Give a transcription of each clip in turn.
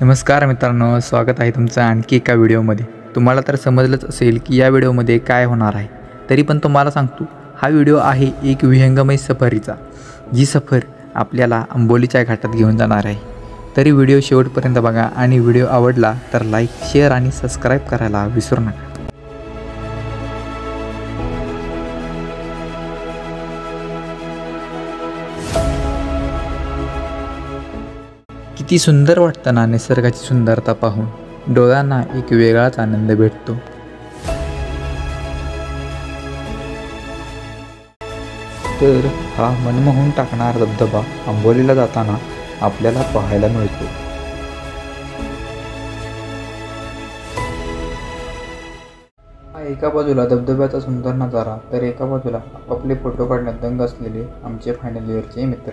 नमस्कार मित्रांनो, स्वागत आहे तुमचं आणखी एका व्हिडिओमध्ये। तुम्हाला तर समजलंच असेल की या व्हिडिओमध्ये काय होणार आहे, तरी पण तुम्हाला सांगतो, हा व्हिडिओ आहे एक विहंगमय सफरीचा, जी सफर आपल्याला अंबोलीच्या घाटात घेऊन जाणार आहे। तरी व्हिडिओ शेवटपर्यंत बघा आणि व्हिडिओ आवडला तर लाईक, शेअर आणि सबस्क्राईब करायला विसरू नका। किती सुंदर वाटतं ना निसर्गाची सुंदरता पाहून, डोळ्यांना एक वेगळाच आनंद भेटतो। तर हा मनमोहून टाकणारा धबधबा अंबोलीला जाताना आपल्याला पाहायला मिळतो। एका बाजूला धबधब्याचा सुंदर नजारा, तर एका बाजूला आपापले फोटो काढण्यात दंग असलेले आमचे फायनल इयरचे मित्र।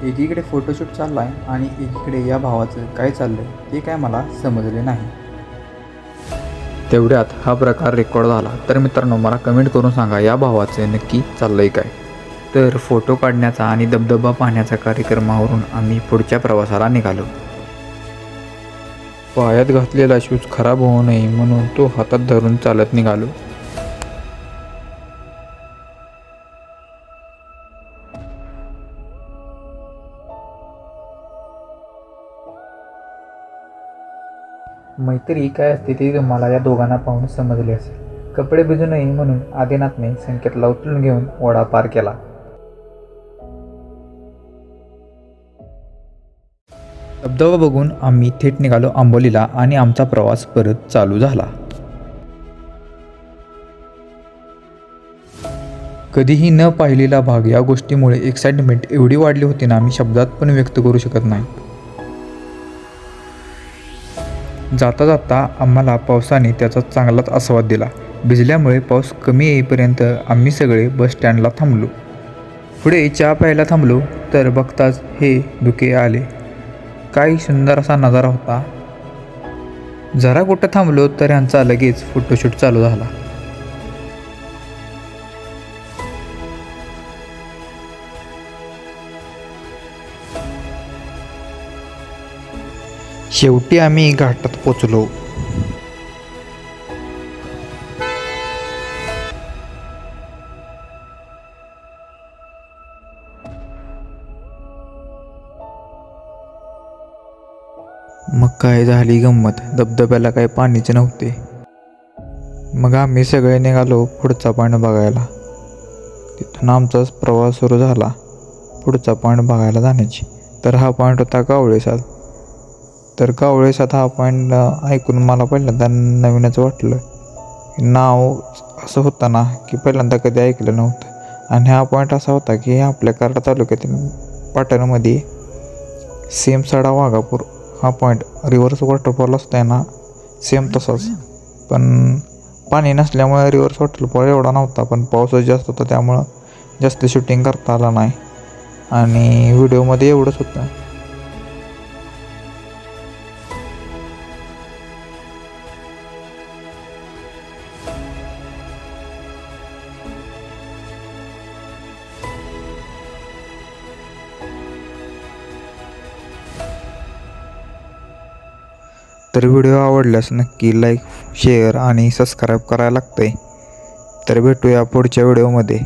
एकीकडे फोटोशूट चाललाय आणि एकीकडे या भावाचं काय चाललंय ते काय मला समजले नाही। तेवढ्यात हा प्रकार रेकॉर्ड झाला। तर मित्रांनो, मला कमेंट करून सांगा या भावाचं नक्की चाललंय काय। तर फोटो काढण्याचा आणि धबधबा पाहण्याचा कार्यक्रमावरून आम्ही पुढच्या प्रवासाला निघालो। पायात घातलेला शूज खराब होऊ नये म्हणून तो हातात धरून चालत निघालो। मैत्री काय असते ते तुम्हाला या दोघांना पाहून समजले असेल। कपडे भिजू नये म्हणून आदिनाथने संकेतला उचलून घेऊन ओढा पार केला। धबधबा बघून आम्ही थेट निघालो अंबोलीला आणि आमचा प्रवास परत चालू झाला। कधीही न पाहिलेला भाग, या गोष्टीमुळे एक्साइटमेंट एवढी वाढली होती ना, मी शब्दात पण व्यक्त करू शकत नाही। जाता जाता आम्हाला पावसाने त्याचा चांगलाच आस्वाद दिला। भिजल्यामुळे पाऊस कमी येईपर्यंत आम्ही सगळे बस स्टँडला थांबलो। पुढे चहा प्यायला थांबलो तर बघताच हे धुके आले। काय सुंदर असा नजारा होता। जरा कुठं थांबलो तर यांचा लगेच फोटोशूट चालू झाला। शेवटी आम्ही घाटात पोचलो। मग काय झाली गंमत, धबधब्याला काय पाणीच नव्हते। मग आम्ही सगळे निघालो पुढचा पॉईंट बघायला। तिथून आमचा प्रवास सुरू झाला पुढचा पॉईंट बघायला जाण्याची। तर हा पॉईंट होता कावळेसाद। तर कावळेसाद हा पॉईंट ऐकून मला पहिल्यांदा नवीनच वाटलं। नाव असं होतं ना की पहिल्यांदा कधी ऐकलं नव्हतं। आणि हा पॉईंट असा होता की आपल्या कराड तालुक्यातील पाटणमध्ये सेम सडा वाघापूर हा पॉईंट रिव्हर्स वॉटरफॉल असतो ना, सेम तसाच, पण पाणी नसल्यामुळे रिव्हर्स वॉटरफॉल एवढा नव्हता, पण पाऊसच जास्त होता त्यामुळं जास्त शूटिंग करता आला नाही आणि व्हिडिओमध्ये एवढंच होतं। तर व्हिडिओ आवडल्यास नक्की लाईक, शेअर आणि सबस्क्राईब करायला लागतंय। तर भेटूया पुढच्या व्हिडिओमध्ये।